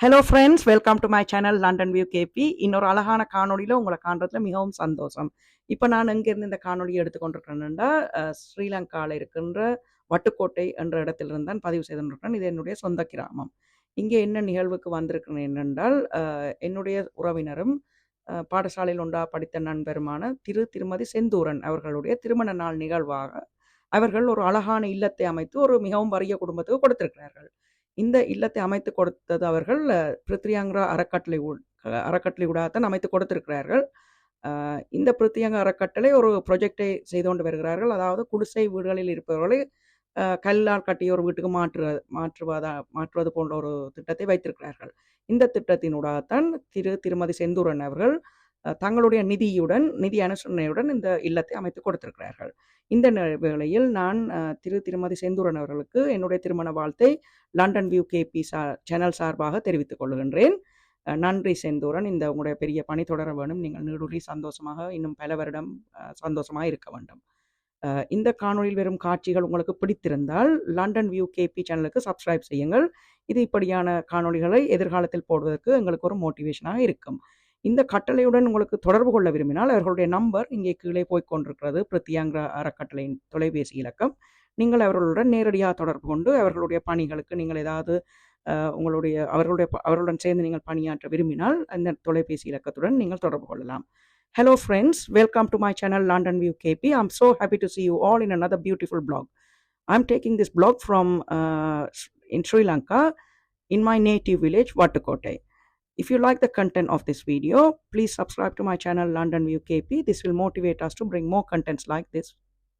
Hello friends, welcome to my channel London view KP. இன்னொரு அழகான காணொலியில் உங்களை காண்றதுல மிகவும் சந்தோஷம். இப்போ நான் எங்கேருந்து இந்த காணொலியை எடுத்துக்கொண்டிருக்கிறேன்னா, ஸ்ரீலங்காவில் இருக்கின்ற வட்டுக்கோட்டை என்ற இடத்திலிருந்து தான் பதிவு செய்திருக்கிறேன். இது என்னுடைய சொந்த கிராமம். இங்கே என்ன நிகழ்வுக்கு வந்திருக்கிறேன் என்னென்றால், என்னுடைய உறவினரும் பாடசாலையில் ஒன்றா படித்த நண்பருமான திருமதி செந்தூரன் அவர்களுடைய திருமண நாள் நிகழ்வாக அவர்கள் ஒரு அழகான இல்லத்தை அமைத்து ஒரு மிகவும் வறிய குடும்பத்துக்கு கொடுத்திருக்கிறார்கள். இந்த இல்லத்தை அமைத்து கொடுத்தது அவர்கள் பிரித்ரியாங்கிற அறக்கட்டளை ஊடாகத்தான் அமைத்து கொடுத்திருக்கிறார்கள். இந்த பிரித்ரியாங்க அறக்கட்டளை ஒரு ப்ரொஜெக்டை செய்து கொண்டு வருகிறார்கள். அதாவது குடிசை வீடுகளில் இருப்பவர்களை கல்லால் கட்டிய ஒரு வீட்டுக்கு மாற்றுவது போன்ற ஒரு திட்டத்தை வைத்திருக்கிறார்கள். இந்த திட்டத்தினூடாகத்தான் திருமதி செந்தூரன் அவர்கள் தங்களுடைய நிதி அனுசரணையுடன் இந்த இல்லத்தை அமைத்து கொடுத்திருக்கிறார்கள். இந்த வேளையில் நான் திருமதி செந்தூரன் அவர்களுக்கு என்னுடைய திருமண வாழ்த்தை லண்டன் வியூ கேபி சேனல் சார்பாக தெரிவித்துக் கொள்கின்றேன். நன்றி செந்தூரன். இந்த உங்களுடைய பெரிய பணி தொடர வேண்டும். நீங்கள் நீடூழி சந்தோஷமாக இன்னும் பல வருடம் சந்தோஷமாக இருக்க வேண்டும். இந்த காணொலியில் வரும் காட்சிகள் உங்களுக்கு பிடித்திருந்தால் லண்டன் வியூ கேபி சேனலுக்கு சப்ஸ்கிரைப் செய்யுங்கள். இது இப்படியான காணொலிகளை எதிர்காலத்தில் போடுவதற்கு எங்களுக்கு ஒரு மோட்டிவேஷனாக இருக்கும். இந்த கட்டளையுடன் உங்களுக்கு தொடர்பு கொள்ள விரும்பினால் அவர்களுடைய நம்பர் இங்கே கீழே போய்கொண்டிருக்கிறது. பிரித்யாங்கிற அறக்கட்டளையின் தொலைபேசி இலக்கம். நீங்கள் அவர்களுடன் நேரடியாக தொடர்பு கொண்டு அவர்களுடைய பணிகளுக்கு நீங்கள் ஏதாவது அவர்களுடன் சேர்ந்து நீங்கள் பணியாற்ற விரும்பினால் அந்த தொலைபேசி இலக்கத்துடன் நீங்கள் தொடர்பு கொள்ளலாம். Hello friends, welcome to my channel London View KP. I'm so happy to see you all in another beautiful blog. I'm taking this blog from in Sri Lanka, in my native village Vatukotai. If you like the content of this video, please subscribe to my channel London View KP. This will motivate us to bring more contents like this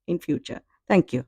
in future. Thank you.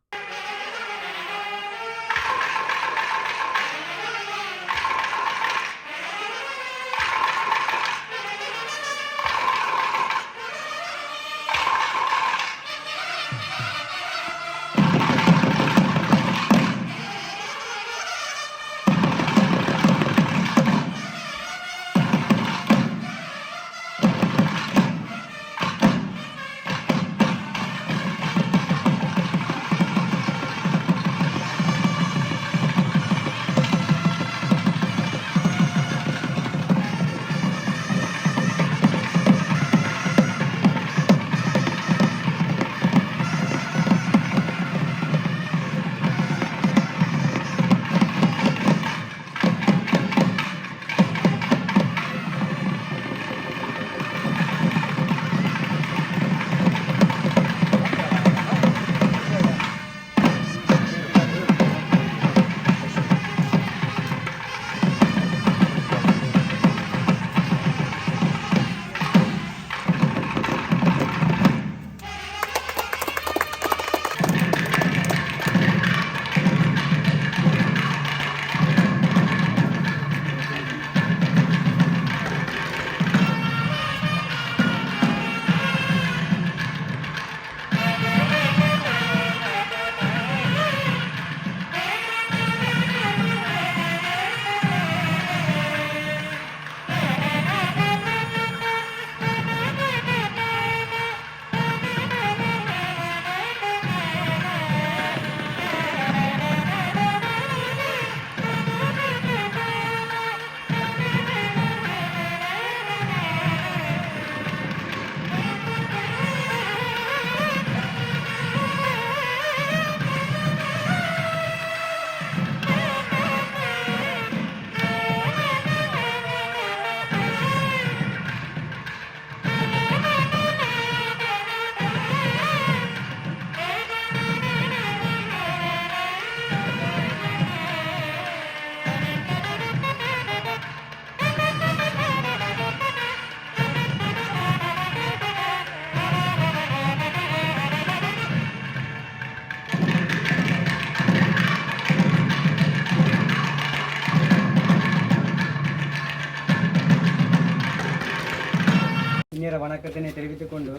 இந்நேர வணக்கத்தினை தெரிவித்துக் கொண்டு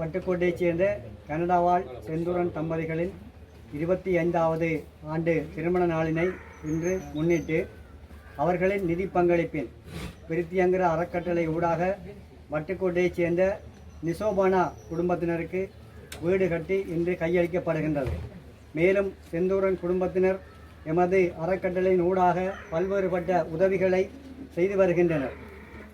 வட்டுக்கோட்டையைச் சேர்ந்த Canada வாழ் செந்தூரன் தம்பதிகளின் 25வது ஆண்டு திருமண நாளினை இன்று முன்னிட்டு அவர்களின் நிதி பங்களிப்பின் பிரித்யங்கிற அறக்கட்டளை ஊடாக வட்டுக்கோட்டையைச் சேர்ந்த நிசோபானா குடும்பத்தினருக்கு வீடு கட்டி இன்று கையளிக்கப்படுகின்றது. மேலும் செந்தூரன் குடும்பத்தினர் எமது அறக்கட்டளையின் ஊடாக பல்வேறுபட்ட உதவிகளை செய்து வருகின்றனர்.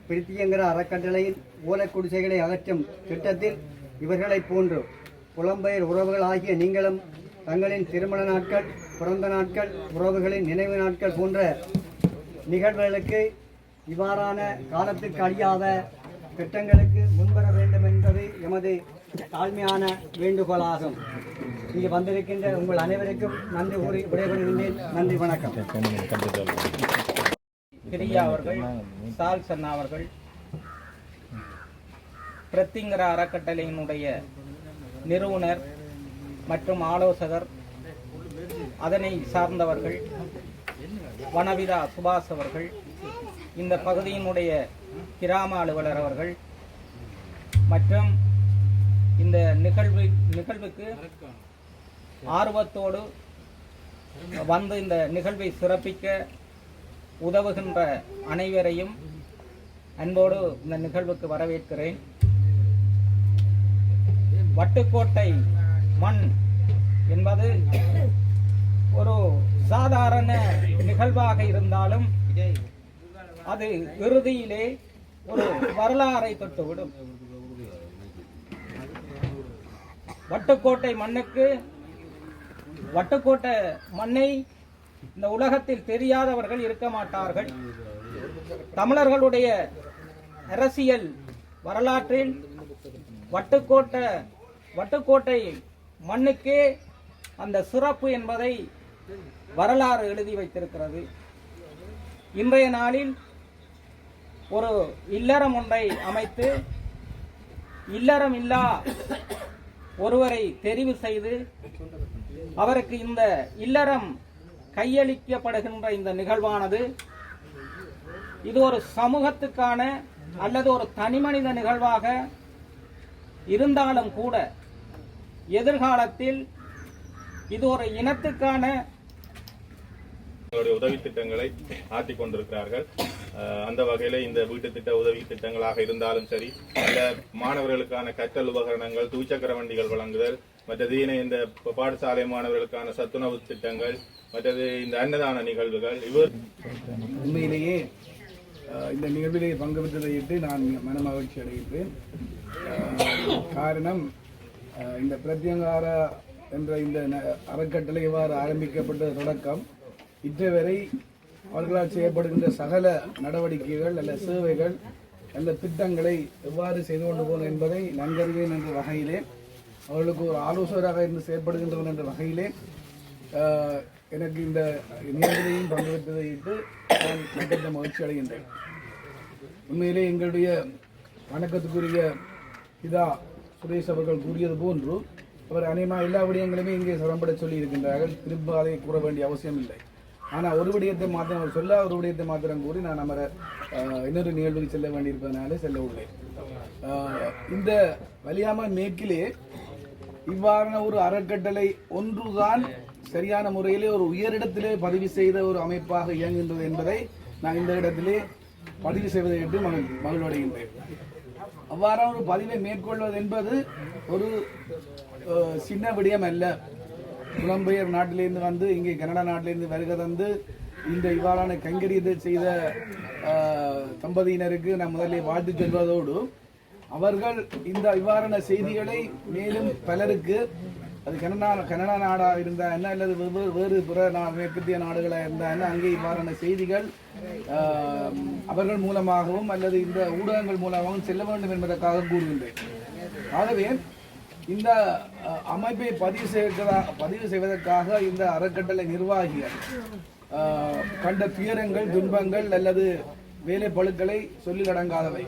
பிரித்தியங்கர அறக்கட்டளையின் ஓலைக்குடிசைகளை அகற்றும் திட்டத்தில் இவர்களைப் போன்று புலம்பெயர் உறவுகள் ஆகிய நீங்களும் தங்களின் திருமண நாட்கள், பிறந்த நாட்கள், உறவுகளின் நினைவு நாட்கள் போன்ற நிகழ்வுகளுக்கு இவ்வாறான காலத்துக்கு அழியாத திட்டங்களுக்கு முன்வர வேண்டும் என்பது எமது தாழ்மையான வேண்டுகோளாகும். இங்கு வந்திருக்கின்ற உங்கள் அனைவருக்கும் நன்றி கூறி விடைபெறுகின்றேன். நன்றி, வணக்கம். பிரியா அவர்கள், சால்சன் அவர்கள், பிரத்திங்கர அறக்கட்டளையினுடைய நிறுவனர் மற்றும் ஆலோசகர், அதனை சார்ந்தவர்கள், வனவிதா சுபாஷ் அவர்கள், இந்த பகுதியினுடைய கிராம அலுவலர் அவர்கள் மற்றும் இந்த நிகழ்வுக்கு ஆர்வத்தோடு வந்து இந்த நிகழ்வை சிறப்பிக்க உதவுகின்ற அனைவரையும் அன்போடு இந்த நிகழ்வுக்கு வரவேற்கிறேன். வட்டுக்கோட்டை மண் என்பது ஒரு சாதாரண நிகழ்வாக இருந்தாலும் அது இறுதியிலே ஒரு வரலாறை தொட்டுவிடும். வட்டுக்கோட்டை மண்ணுக்கு, வட்டுக்கோட்டை மண்ணை இந்த உலகத்தில் தெரியாதவர்கள் இருக்க மாட்டார்கள். தமிழர்களுடைய அரசியல் வரலாற்றில் வட்டுக்கோட்டை மண்ணுக்கே அந்த சிறப்பு என்பதை வரலாறு எழுதி வைத்திருக்கிறது. இன்றைய நாளில் ஒரு இல்லறம் ஒன்றை அமைத்து இல்லறம் இல்லா ஒருவரை தெரிவு செய்து அவருக்கு இந்த இல்லறம் கையளிக்கப்படுகின்ற இந்த நிகழ்வானது இது ஒரு சமூகத்துக்கான அல்லது ஒரு தனிமனித நிகழ்வாக இருந்தாலும் கூட எதிர்காலத்தில் இது ஒரு இனத்துக்கான உதவி திட்டங்களை ஆற்றிக் கொண்டிருக்கிறார்கள். அந்த வகையில இந்த வீட்டு திட்ட உதவி திட்டங்களாக இருந்தாலும் சரி, இந்த மாணவர்களுக்கான கற்றல் உபகரணங்கள், துவிச்சக்கர வண்டிகள் வழங்குதல், மற்றது இந்த பாடசாலை மாணவர்களுக்கான சத்துணவு திட்டங்கள், மற்றது இந்த அன்னதான நிகழ்வுகள், உண்மையிலேயே இந்த நிகழ்விலே பங்கு பெற்றதையிட்டு நான் மனமகிழ்ச்சி அடைகின்றேன். காரணம், இந்த பிரத்யங்கார என்ற இந்த அறக்கட்டளை எவ்வாறு ஆரம்பிக்கப்பட்ட தொடக்கம் இன்று வரை அவர்களால் செய்யப்படுகின்ற சகல நடவடிக்கைகள் அல்ல சேவைகள் அல்ல திட்டங்களை எவ்வாறு செய்து கொண்டு போகணும் என்பதை நன்கறிவேன் என்ற வகையிலே, அவர்களுக்கு ஒரு ஆலோசகராக இருந்து செயல்படுகின்றவன் என்ற வகையிலே எனக்கு இந்த நிகழ்விலையும் பங்கு பெற்றதையிட்டு நான் மிகுந்த மகிழ்ச்சி அடைகின்றேன். உண்மையிலே எங்களுடைய வணக்கத்துக்குரிய பிதா சுரேஷ் அவர்கள் கூறியது போன்று அவர் அநேகமாக எல்லா விடயங்களுமே இங்கே சிரமப்பட சொல்லி இருக்கின்றார்கள். திரும்ப அதை கூற வேண்டிய அவசியம் இல்லை. ஆனால் ஒரு விடயத்தை மாத்திரம் அவர் சொல்ல, ஒரு விடயத்தை மாத்திரம் கூறி நான் நம்ம இன்னொரு நிகழ்வுக்கு செல்ல வேண்டியிருப்பதனாலே செல்ல உள்ளேன். இந்த வலியாமல் மேற்கிலே இவ்வாறான ஒரு அறக்கட்டளை ஒன்றுதான் சரியான முறையிலே ஒரு உயரிடத்திலே பதிவு செய்த ஒரு அமைப்பாக இயங்குகின்றது என்பதை நான் இந்த இடத்திலே பதிவு செய்வதை விட்டு மகிழ்வடைகின்றேன். அவ்வாறான ஒரு பதிவை மேற்கொள்வது என்பது ஒரு சின்ன விடயம் அல்ல. புலம்பெயர் நாட்டிலிருந்து வந்து இங்கே கனடா நாட்டிலிருந்து வருகை தந்து இந்த இவ்வாறான கைங்கரியத்தை செய்த தம்பதியினருக்கு நான் முதலில் வாழ்த்து சொல்வதோடு, அவர்கள் இந்த இவ்வாறான செய்திகளை மேலும் பலருக்கு, அது கனடா நாடாக இருந்தால் என்ன அல்லது வேறு பிற மேற்கத்திய நாடுகளாக இருந்தால் என்ன, அங்கே இவ்வாறான செய்திகள் அவர்கள் மூலமாகவும் அல்லது இந்த ஊடகங்கள் மூலமாகவும் செல்ல வேண்டும் என்பதற்காக கூறுகின்றேன். ஆகவே இந்த அமைப்பை பதிவு செய்வதற்காக இந்த அறக்கட்டளை நிர்வாகிகள் கண்ட துயரங்கள், துன்பங்கள் அல்லது வேலை பளுக்களை சொல்லிலடங்காதவை.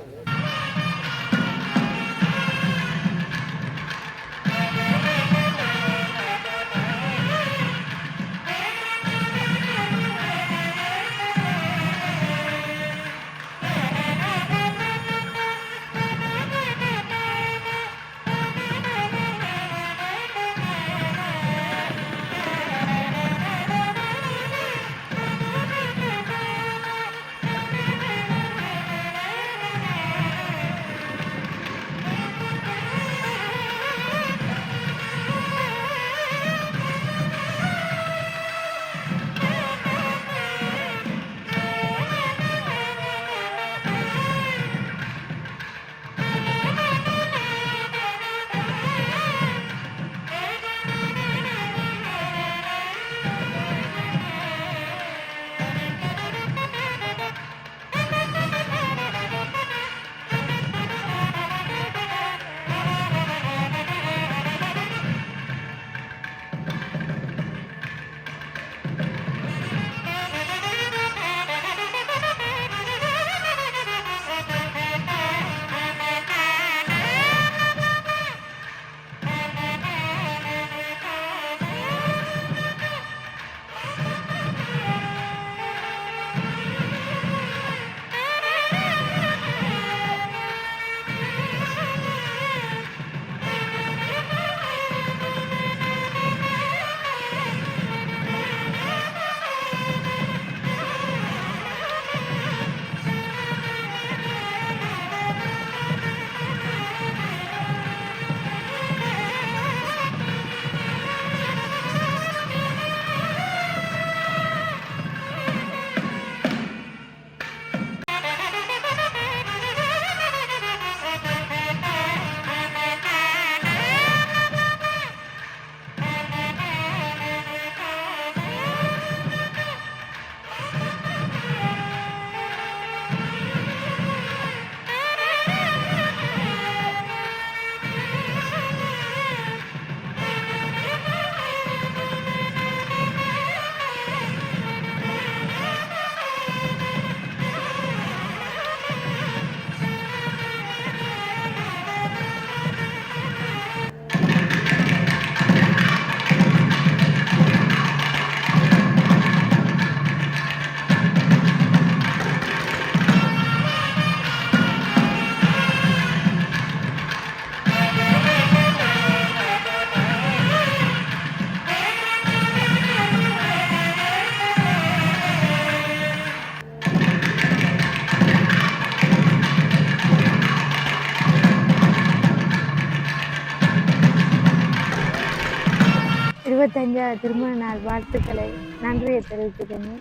25வது திருமண நாள் வாழ்த்துக்களை நன்றியை தெரிவித்துக்கணும்.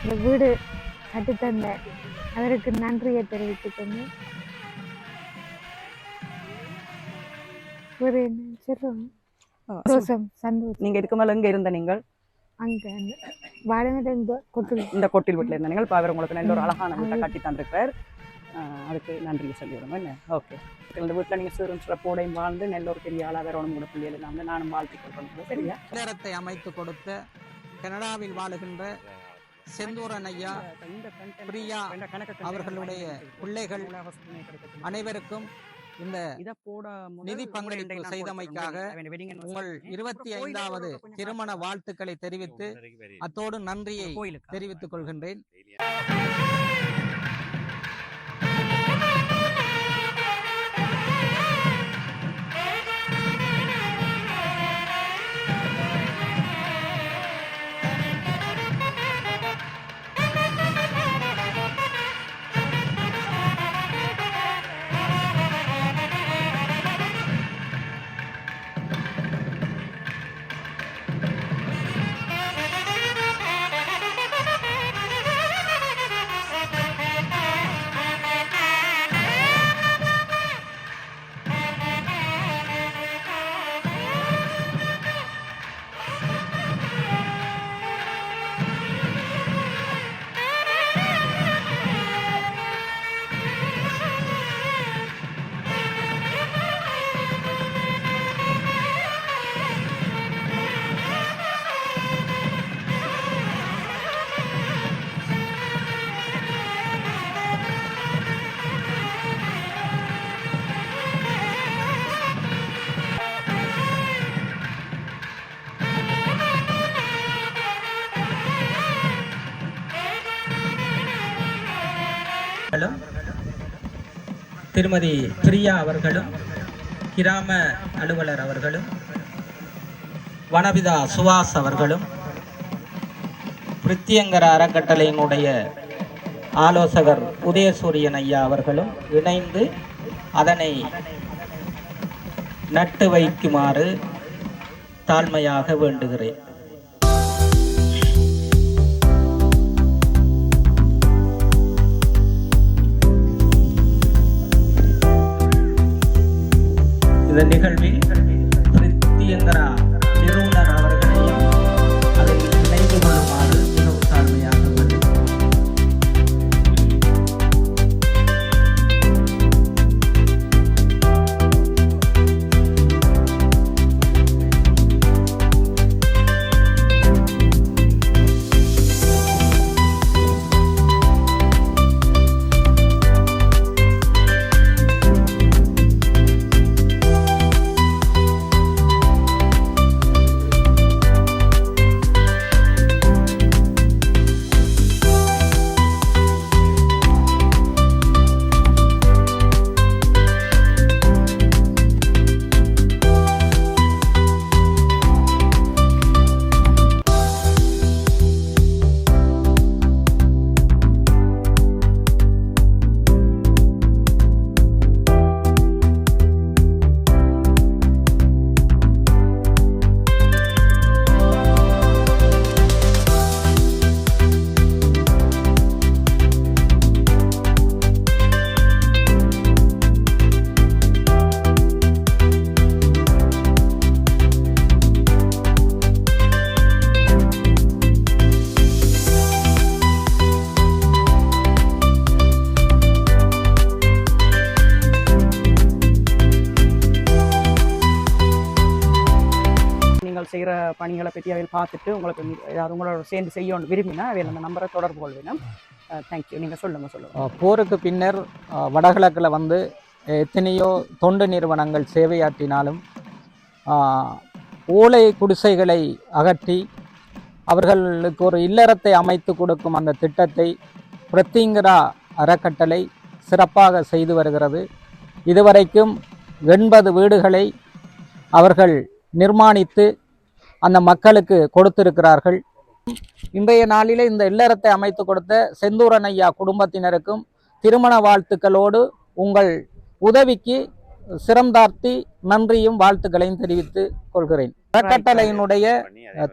இந்த வீடு கட்டுத்தந்த அவருக்கு நன்றியை தெரிவித்துக்கணும். ஒரு என்ன சொல்லுவோம், சந்தோஷம் சந்தோஷம். நீங்க இதுக்கு மேல எங்க இருந்த நீங்கள்? அங்கே அந்த வாடகை இந்த கொட்டில் வீட்டில் இருந்த நீங்கள் அவர் உங்களுக்கு நல்ல ஒரு அழகான வீட்டை கட்டி தந்திருக்கிறார். அதுக்கு நன்றியை சொல்லிவிடுங்க. என்ன ஓகே, இந்த வீட்டில் நீங்கள் சிறப்போடையும் வாழ்ந்து நல்ல ஒரு பெரிய ஆளாக வேற ஒன்று கூட பிள்ளைகள் நான் நானும் வாழ்த்துக்கள் பண்ணுறேன். சரியா? நேரத்தை அமைத்து கொடுத்த கனடாவில் வாழுகின்ற செந்தூரன் ஐயா, பிரியா அவர்களுடைய பிள்ளைகள் அனைவருக்கும் இந்த நிதி பங்களிப்பு செய்தமைக்காக உங்கள் 25வது திருமண வாழ்த்துக்களை தெரிவித்து அத்தோடு நன்றியை தெரிவித்துக் கொள்கின்றேன். திருமதி பிரியா அவர்களும், கிராம அலுவலர் அவர்களும், வனபிதா சுவாஸ் அவர்களும், பிரித்தியங்கர அறக்கட்டளையினுடைய ஆலோசகர் உதயசூரியன் ஐயா அவர்களும் இணைந்து அதனை நட்டு வைக்குமாறு தாழ்மையாக வேண்டுகிறேன். இந்த நிகழ்வில் பிரித்தியங்கரா நிறுவனர் அவர்களையும் அதில் இணைந்து கொள்ளுமாறு மிகவும் தாழ்மையாக செய்கிற பணிகளை பற்றி அவையில் பார்த்துட்டு உங்களுக்கு ஏதாவது உங்களோட சேர்ந்து செய்யணும் விரும்பினா அவையில் அந்த நம்பரை தொடர்பு கொள்வேணும். தேங்க்யூ. நீங்கள் சொல்லுங்கள். போருக்கு பின்னர் வடகிழக்கில் வந்து எத்தனையோ தொண்டு நிறுவனங்கள் சேவையாற்றினாலும் ஓலை குடிசைகளை அகற்றி அவர்களுக்கு ஒரு இல்லறத்தை அமைத்து கொடுக்கும் அந்த திட்டத்தை பிரித்தியங்கரா அறக்கட்டளை சிறப்பாக செய்து வருகிறது. இதுவரைக்கும் 80 வீடுகளை அவர்கள் நிர்மாணித்து அந்த மக்களுக்கு கொடுத்திருக்கிறார்கள். இன்றைய நாளிலே இந்த இல்லறத்தை அமைத்து கொடுத்த செந்தூரன் ஐயா குடும்பத்தினருக்கும் திருமண வாழ்த்துக்களோடு உங்கள் உதவிக்கு சிரம் தாழ்த்தி நன்றியும் வாழ்த்துக்களையும் தெரிவித்துக் கொள்கிறேன். அறக்கட்டளையினுடைய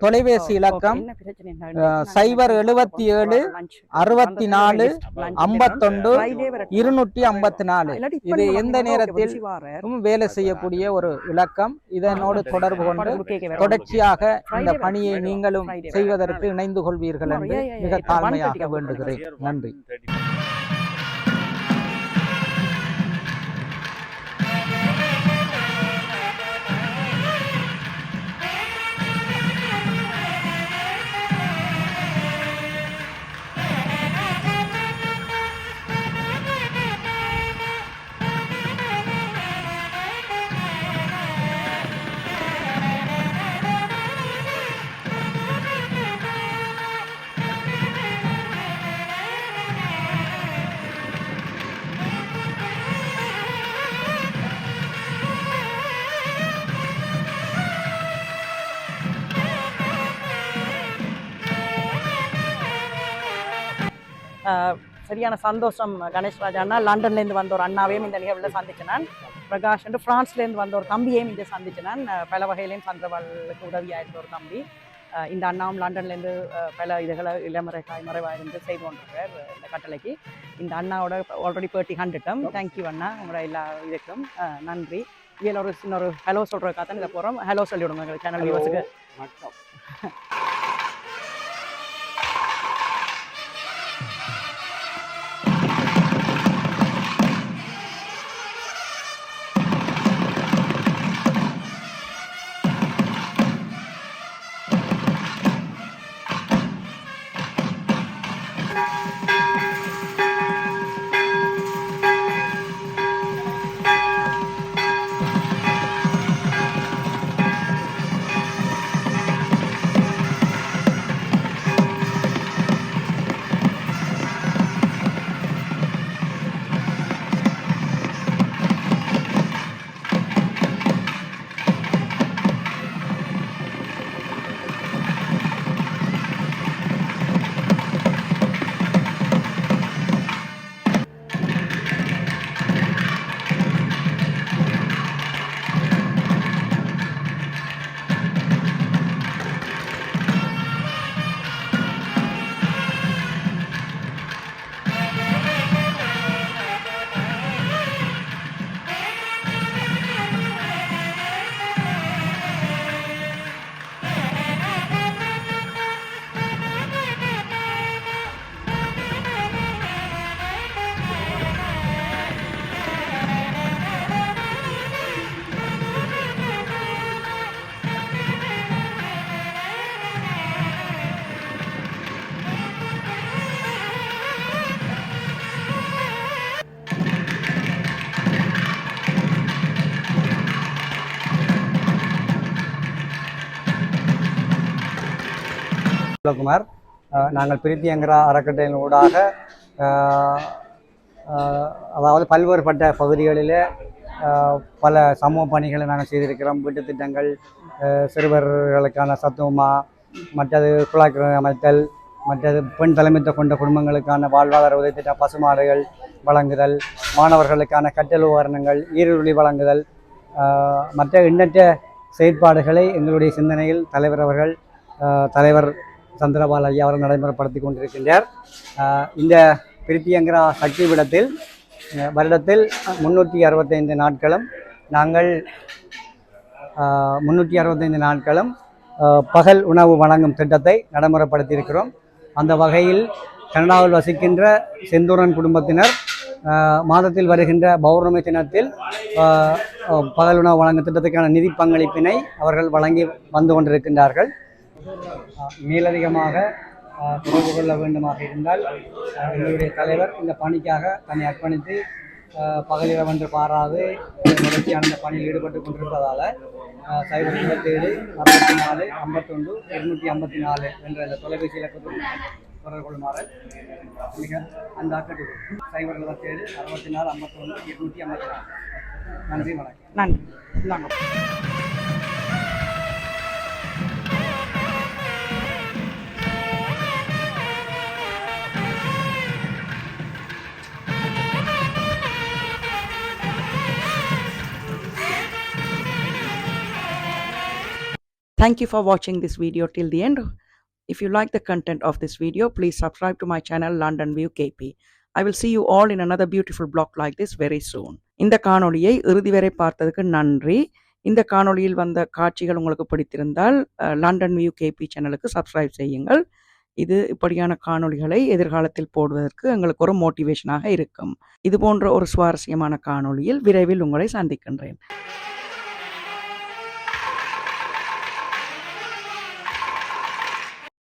தொலைபேசி இலக்கம் 077 64 51 254. இது எந்த நேரத்தில் வேலை செய்யக்கூடிய ஒரு இலக்கம். இதனோடு தொடர்பு கொண்டு தொடர்ச்சியாக இந்த பணியை நீங்களும் செய்வதற்கு இணைந்து கொள்வீர்கள் என்று மிக தாழ்மையாக வேண்டுகிறேன். நன்றி. சரியான சந்தோஷம். கணேஷ் ராஜா அண்ணா லண்டன்லேருந்து வந்த ஒரு அண்ணாவையும் இந்த நிகழ்வில் சந்திச்சினான். பிரகாஷ் என்று ஃப்ரான்ஸ்லேருந்து வந்த ஒரு தம்பியையும் இங்கே சந்திச்சினான். பல வகையிலையும் சந்திரவாளுக்கு உதவியாக இருந்த ஒரு தம்பி. இந்த அண்ணாவும் லண்டன்லேருந்து பல இதுகளை மறைவாக இருந்து செய்து கொண்டிருக்கார் இந்த கட்டளைக்கு. இந்த அண்ணாவோட ஆல்ரெடி பேட்டி கண்டுட்டோம். தேங்க்யூ அண்ணா, உங்களோட எல்லா இதுக்கும் நன்றி. இதில் ஒரு சின்ன ஒரு ஹலோ சொல்கிறதுக்காக தான் இதை போகிறோம். ஹலோ சொல்லிவிடுங்க எங்கள் சேனல் வியூவர்ஸுக்கு. குமார், நாங்கள் பிரீத்தியங்கரா அறக்கட்டளையின் ஊடாக அதாவது பல்வேறுபட்ட பகுதிகளிலே பல சமூக பணிகளை நாங்கள் செய்திருக்கிறோம். வீட்டு திட்டங்கள், சிறுவர்களுக்கான சத்துவமா, மற்றது குழாய் அமைத்தல், மற்றது பெண் தலைமைத்துவம் கொண்ட குடும்பங்களுக்கான வாழ்வாதார உதவி திட்டம், பசுமாடுகள் வழங்குதல், மாணவர்களுக்கான கற்றல் உபகரணங்கள், ஈருருளி வழங்குதல், மற்ற எண்ணற்ற செயற்பாடுகளை எங்களுடைய சிந்தனையில் தலைவர் சந்திரபால் ஐயா அவர்கள் நடைமுறைப்படுத்தி கொண்டிருக்கின்றார். இந்த பிரீத்தியங்கரா சக்தி பீடத்தில் வருடத்தில் 365 நாட்களும் நாங்கள் 365 நாட்களும் பகல் உணவு வழங்கும் திட்டத்தை நடைமுறைப்படுத்தியிருக்கிறோம். அந்த வகையில் கனடாவில் வசிக்கின்ற செந்தூரன் குடும்பத்தினர் மாதத்தில் வருகின்ற பௌர்ணமி தினத்தில் பகல் உணவு வழங்கும் திட்டத்துக்கான நிதி பங்களிப்பினை அவர்கள் வழங்கி வந்து கொண்டிருக்கின்றார்கள். மேலதிகமாக தொடர்பு கொள்ள வேண்டுமாக இருந்தால் எங்களுடைய தலைவர் இந்த பணிக்காக தன்னை அர்ப்பணித்து பகலிரவென்று பாராது தொடர்ச்சியான இந்த பணியில் ஈடுபட்டு கொண்டிருப்பதால் 027 64 51 254 என்ற இந்த தொலைபேசி இலக்கத்தில் தொடர்பு கொள்ளுமாறு மிக அந்த ஆக்கத்தில் 027 64 51 254. நன்றி, வணக்கம். நன்றி. Thank you for watching this video till the end. If you like the content of this video, please subscribe to my channel London View KP. I will see you all in another beautiful blog like this very soon. இந்த காணொளியை இறுதி வரை பார்த்ததுக்கு நன்றி. இந்த காணொளியில் வந்த காட்சிகள் உங்களுக்கு பிடித்திருந்தால் லண்டன் வியூ கேபி சேனலுக்கு சப்ஸ்கிரைப் செய்யுங்கள். இது இப்படியான காணொளிகளை எதிர்காலத்தில் போடுவதற்கு எங்களுக்கு ஒரு மோட்டிவேஷனாக இருக்கும். இது போன்ற ஒரு சுவாரஸ்யமான காணொளியில் விரைவில் உங்களை சந்திக்கின்றேன்.